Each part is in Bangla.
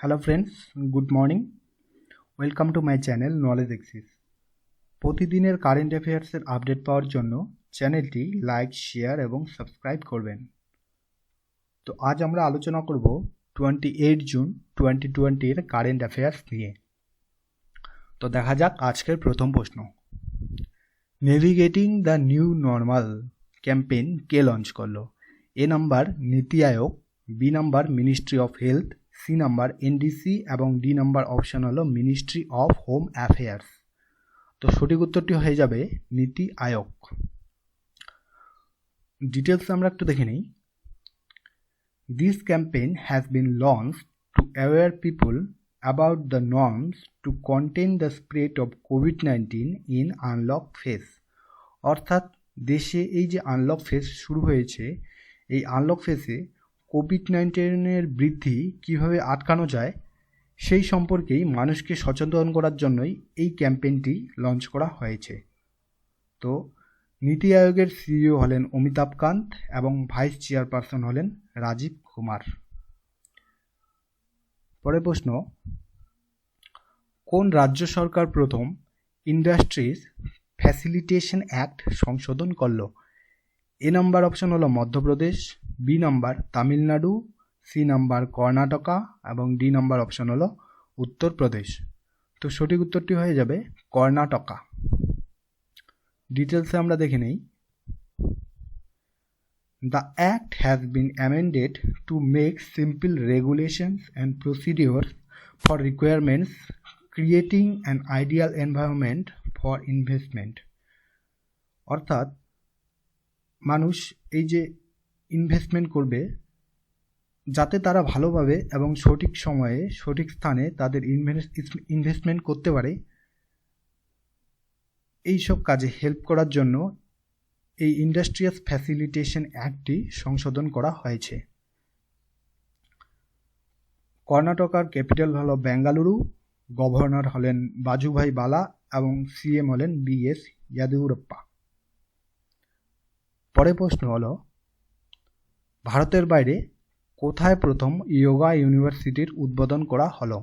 Hello friends, good morning. Welcome to my channel knowledge axis. প্রতিদিনের কারেন্ট অ্যাফেয়ার্সের আপডেট পাওয়ার জন্য চ্যানেলটি লাইক, শেয়ার এবং সাবস্ক্রাইব করবেন। তো আজ আমরা আলোচনা করব 28 জুন 2020-এর কারেন্ট অ্যাফেয়ার্স নিয়ে। তো দেখা যাক আজকের প্রথম প্রশ্ন। Navigating the new normal campaign কে লঞ্চ করলো? A number NITI Aayog, B number ministry of health, C number NDC এবং ডি নাম্বার অপশন হলো মিনিস্ট্রি অফ হোম অ্যাফেয়ার্স। তো সঠিক উত্তরটি হয়ে যাবে নীতি আয়োগ। ডিটেলস আমরা একটু দেখে নিই। This campaign has been launch to aware people about the norms to contain the spread of কোভিড-19 ইন আনলক ফেজ। অর্থাৎ দেশে এই যে আনলক ফেজ শুরু হয়েছে, এই আনলক ফেজে কোভিড-19-এর বৃদ্ধি কীভাবে আটকানো যায় সেই সম্পর্কেই মানুষকে সচেতন করার জন্যই এই ক্যাম্পেইনটি লঞ্চ করা হয়েছে। তো নীতি আয়োগের সিইও হলেন অমিতাভ কান্ত এবং ভাইস চেয়ারপারসন হলেন রাজীব কুমার। পরের প্রশ্ন, কোন রাজ্য সরকার প্রথম ইন্ডাস্ট্রিজ ফ্যাসিলিটেশন অ্যাক্ট সংশোধন করলো? এ নাম্বার অপশন হলো Madhya Pradesh, B number Tamil Nadu, C number Karnataka এবং ডি নাম্বার অপশন হলো উত্তরপ্রদেশ। তো সঠিক উত্তরটি হয়ে যাবে কর্ণাটকা। ডিটেলসে আমরা দেখে নেই। The act has been amended to make simple regulations and procedure for requirements creating an ideal environment for investment. অর্থাৎ মানুষ এই যে ইনভেস্টমেন্ট করবে, যাতে তারা ভালোভাবে এবং সঠিক সময়ে সঠিক স্থানে তাদের ইনভেস্টমেন্ট করতে পারে, এই সব কাজে হেল্প করার জন্য এই ইন্ডাস্ট্রিয়াল ফ্যাসিলিটেশন অ্যাক্টটি সংশোধন করা হয়েছে। কর্ণাটকার ক্যাপিটাল হলো বেঙ্গালুরু, গভর্নর হলেন বাজুভাই বালা এবং সিএম হলেন বিএস ইয়েদিউরাপ্পা। পরের প্রশ্ন হলো, ভারতের বাইরে কোথায় প্রথম যোগা ইউনিভার্সিটির উদ্বোধন করা হলো?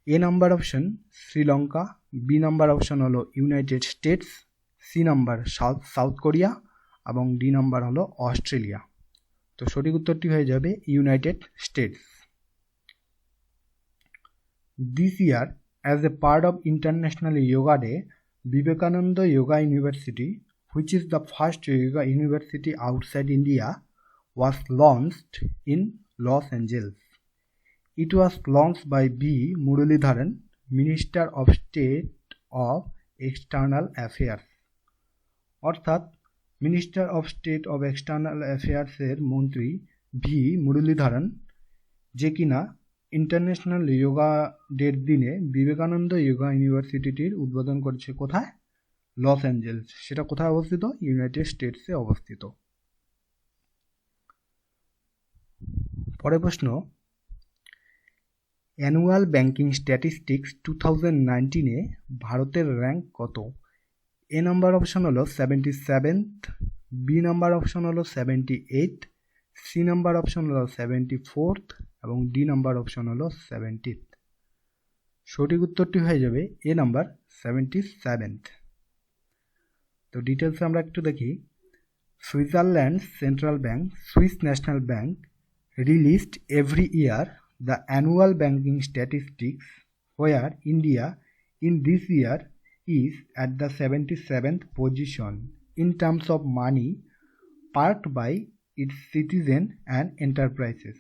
A number option Sri Lanka, B number option হলো United States, C number South Korea এবং ডি নাম্বার হলো অস্ট্রেলিয়া। তো সঠিক উত্তরটি হয়ে যাবে United States. This year as a part of international yoga day, Vivekananda yoga university, which is the first yoga university outside India, was launched in Los Angeles. It was launched by B. Muralidharan, Minister of State of External Affairs. অর্থাৎ minister of state of external অ্যাফেয়ার্সের মন্ত্রী ভি মুরলীধরন, যে কিনা ইন্টারন্যাশনাল যোগা ডের দিনে বিবেকানন্দ যোগা ইউনিভার্সিটিটির উদ্বোধন করেছে। কোথায়? Los Angeles. সেটা কোথায় অবস্থিত? ইউনাইটেড স্টেটসে অবস্থিত। পরের প্রশ্ন, অ্যানুয়াল ব্যাংকিং স্ট্যাটিস্টিক্স 2019-এ ভারতের র্যাঙ্ক কত? এ নাম্বার অপশন হলো 77th, বি নাম্বার অপশন হলো 78, সি নাম্বার অপশন হলো 74th এবং ডি নাম্বার অপশন হলো 70th। সঠিক উত্তরটি হয়ে যাবে এ নাম্বার 77th। তো ডিটেলসে আমরা একটু দেখি। Switzerland central bank, Swiss national bank, released every year the annual banking statistics, where India in this year is at the 77th position in terms of money parked by its citizen and enterprises.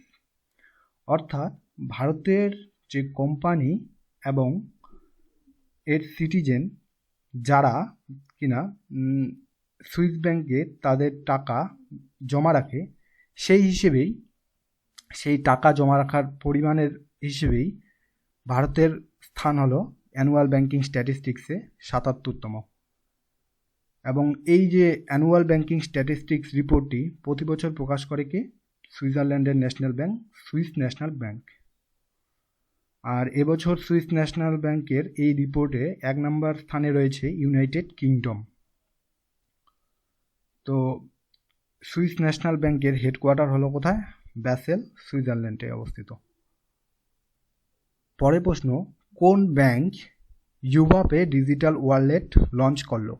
অর্থাৎ ভারতের যে কোম্পানি এবং এর সিটিজেন যারা কিনা সুইস ব্যাংকে তাদের টাকা জমা রাখে, সেই হিসেবেই, সেই টাকা জমা রাখার পরিমাণের হিসেবেই ভারতের স্থান হলো অ্যানুয়াল ব্যাংকিং স্ট্যাটিস্টিক্সে 77তম। এবং এই যে অ্যানুয়াল ব্যাংকিং স্ট্যাটিস্টিক্স রিপোর্টটি প্রতি বছর প্রকাশ করে কে? সুইজারল্যান্ডের national bank, Swiss national bank. আর এবছর সুইস ন্যাশনাল ব্যাংকের এই রিপোর্টে 1 নম্বর স্থানে রয়েছে ইউনাইটেড কিংডম। তো সুইস ন্যাশনাল ব্যাংকের হেডকোয়ার্টার হলো কোথায়? ব্যাসেল, সুইজারল্যান্ডে অবস্থিত। পরের প্রশ্ন, কোন ব্যাংক ইউবা পে ডিজিটাল ওয়ালেট লঞ্চ করলো?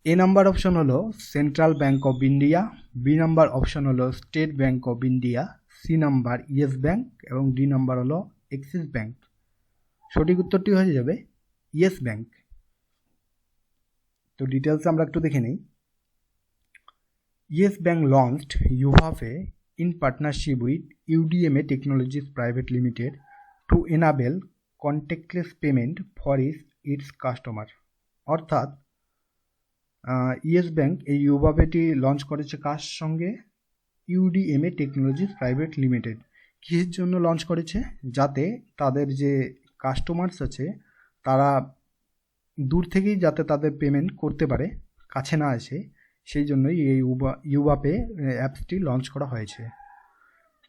এ নাম্বার অপশন হলো Central Bank of India, B number option হলো State Bank of India, C number Yes Bank এবং ডি নাম্বার হলো এক্সিস ব্যাংক। সঠিক উত্তরটি হয়ে যাবে ইয়েস ব্যাংক। তো ডিটেলস আমরা একটু দেখে নিই। Yes bank launched ইউবা pay in partnership with UDMA Technologies Private Limited to enable contactless payment for its customer। অর্থাৎ ইয়েস ব্যাংক এই ইউবা পেটি লঞ্চ করেছে কার সঙ্গে? UDMA technologies private limited. কিসের জন্য লঞ্চ করেছে? যাতে তাদের যে কাস্টমার্স আছে তারা দূর থেকেই যাতে তাদের পেমেন্ট করতে পারে, কাছে না আসে, সেই জন্যই এই ইউবা পে অ্যাপসটি লঞ্চ করা হয়েছে।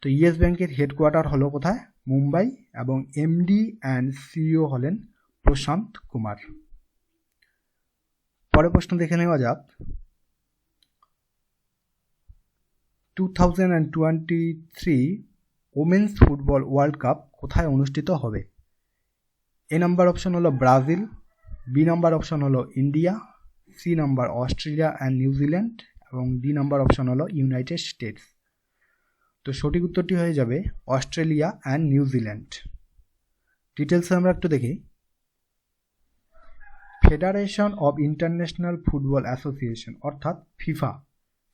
তো ইয়েস ব্যাংকের হেডকোয়ার্টার হলো কোথায়? মুম্বাই, এবং এমডি অ্যান্ড সিইও হলেন প্রশান্ত কুমার। পরের প্রশ্ন দেখে নেওয়া যাক। 2023 ওমেন্স ফুটবল ওয়ার্ল্ড কাপ কোথায় অনুষ্ঠিত হবে? এ নাম্বার অপশন হলো ব্রাজিল, বি নাম্বার অপশন হলো India, C number Australia and New Zealand এবং ডি নাম্বার অপশন হলো ইউনাইটেড স্টেটস। তো সঠিক উত্তরটি হয়ে যাবে অস্ট্রেলিয়া অ্যান্ড নিউজিল্যান্ড। ডিটেলস আমরা একটু দেখি। Federation of international football association অর্থাৎ ফিফা,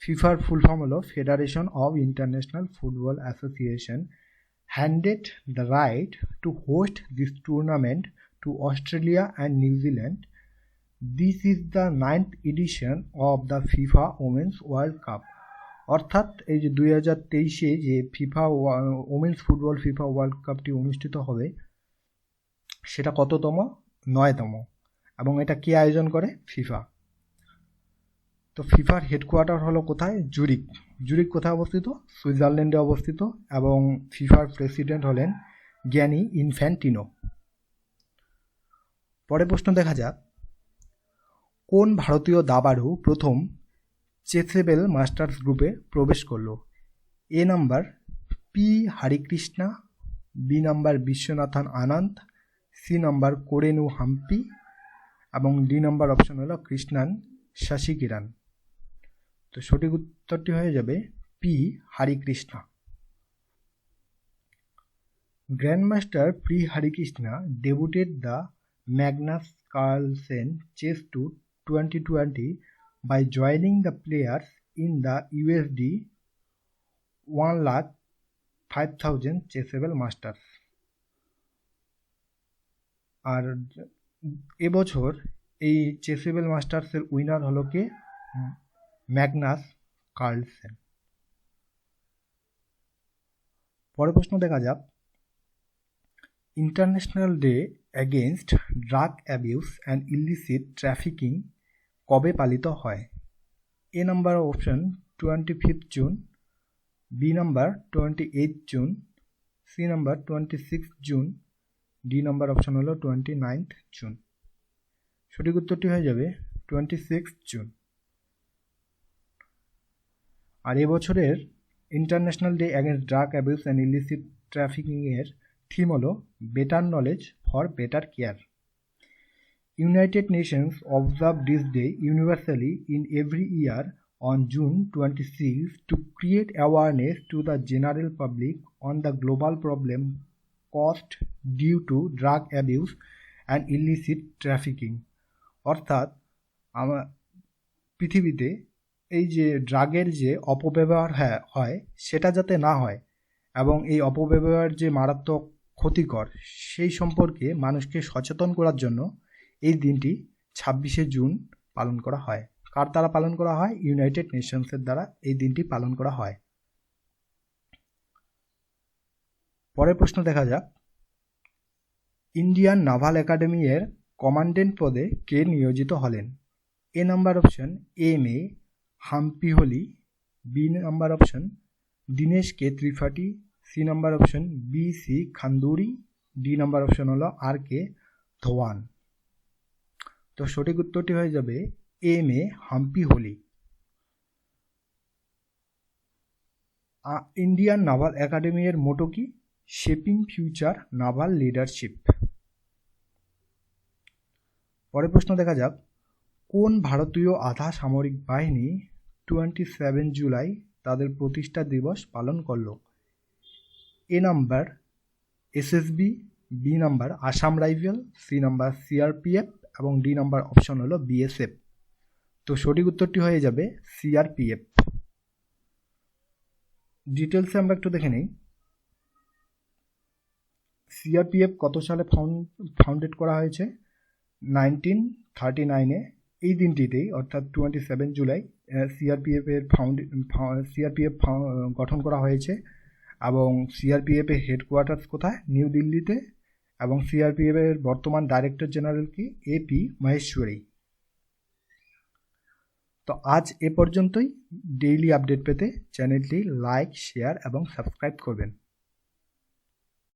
ফিফার ফুল ফর্ম হলো federation of international football association, handed the right two host this tournament to Australia and New Zealand. This is the 9th addition of the FIFA women's world cup. অর্থাৎ এই যে 2023 যে FIFA women's football FIFA world কাপটি অনুষ্ঠিত হবে সেটা কততম? 9তম। এবং এটা কে আয়োজন করে? ফিফা। তো ফিফার হেডকোয়ার্টার হলো কোথায়? জুরিক। জুরিক কোথায় অবস্থিত? সুইজারল্যান্ডে অবস্থিত, এবং ফিফার প্রেসিডেন্ট হলেন জ্ঞানী ইনফ্যান্টিনো। পরের প্রশ্ন দেখা যাক। কোন ভারতীয় দাবাড়ু প্রথম চেসেবেল মাস্টার্স গ্রুপে প্রবেশ করলো? A number P Harikrishna, B number Viswanathan Anand, C number কোরেনু হাম্পি এবং ডি নাম্বার অপশন হলো কৃষ্ণান শশিকিরণ। তো সঠিক উত্তরটি হয়ে যাবে P Harikrishna. Grandmaster P Harikrishna debuted the Magnus Carlsen Chess Tour 2020 by joining the players in the USD 1,05,000 Chessable Masters। আর এবছর এই চেসেবেল মাস্টার্সের উইনার হলো কে? Magnus Carlsen. পরের প্রশ্ন দেখা যাক। International day against drug abuse and illicit trafficking কবে পালিত হয়? A number option 25 June, B number 28 June, C number 26 June, D number option হলো 29 জুন। সঠিক উত্তরটি হয়ে যাবে 26 জুন। আর এবছরের international day against drug abuse and illicit ট্রাফিকিংয়ের থিম হলো better knowledge for better care. United Nations observe this day universally in every year on June 26 to create awareness to the general public on the global problem caused due to drug abuse and illicit trafficking। অর্থাৎ পৃথিবীতে এই যে ড্রাগের যে অপব্যবহার হয় সেটা যাতে না হয় এবং এই অপব্যবহার যে মারাত্মক ক্ষতিকর সেই সম্পর্কে মানুষকে সচেতন করার জন্য এই দিনটি 26শে জুন পালন করা হয়। কার দ্বারা পালন করা হয়? ইউনাইটেড নেশনসের দ্বারা এই দিনটি পালন করা হয়। পরের প্রশ্ন দেখা যাক। ইন্ডিয়ান নাভাল একাডেমি এর কমান্ডেন্ট পদে কে নিয়োজিত হলেন? A number option M A Hampiholi, B number option Dinesh K Tripathi, C number option B C Khanduri, D number option হলো আর কে ধওয়ান। তো সঠিক উত্তরটি হয়ে যাবে M A Hampiholi. Indian naval academy এর মোটো কি? Shaping future naval leadership. পরের প্রশ্ন দেখা যাক, কোন ভারতীয় আধা সামরিক বাহিনী 27 জুলাই তাদের প্রতিষ্ঠা দিবস পালন করল? A number SSB, B number Assam rifle, C number CRPF এবং ডি নাম্বার অপশন হলো বিএসএফ। তো সঠিক উত্তরটি হয়ে যাবে সিআরপিএফ। ডিটেলসে আমরা একটু দেখে নিই। সিআরপিএফ কত সালে ফাউন্ডেড করা হয়েছে? 1939-এ এই দিনটিতেই, অর্থাৎ 27 জুলাই সিআরপিএফ গঠন করা হয়েছে। এবং সিআরপিএফ এর হেডকোয়ার্টার্স কোথায়? নিউ দিল্লিতে। এবং সিআরপিএফ এর বর্তমান ডাইরেক্টর জেনারেল কি? এপি মহেশ্বরী। তো আজ এ পর্যন্তই। ডেইলি আপডেট পেতে চ্যানেলটি লাইক, শেয়ার এবং সাবস্ক্রাইব করবেন।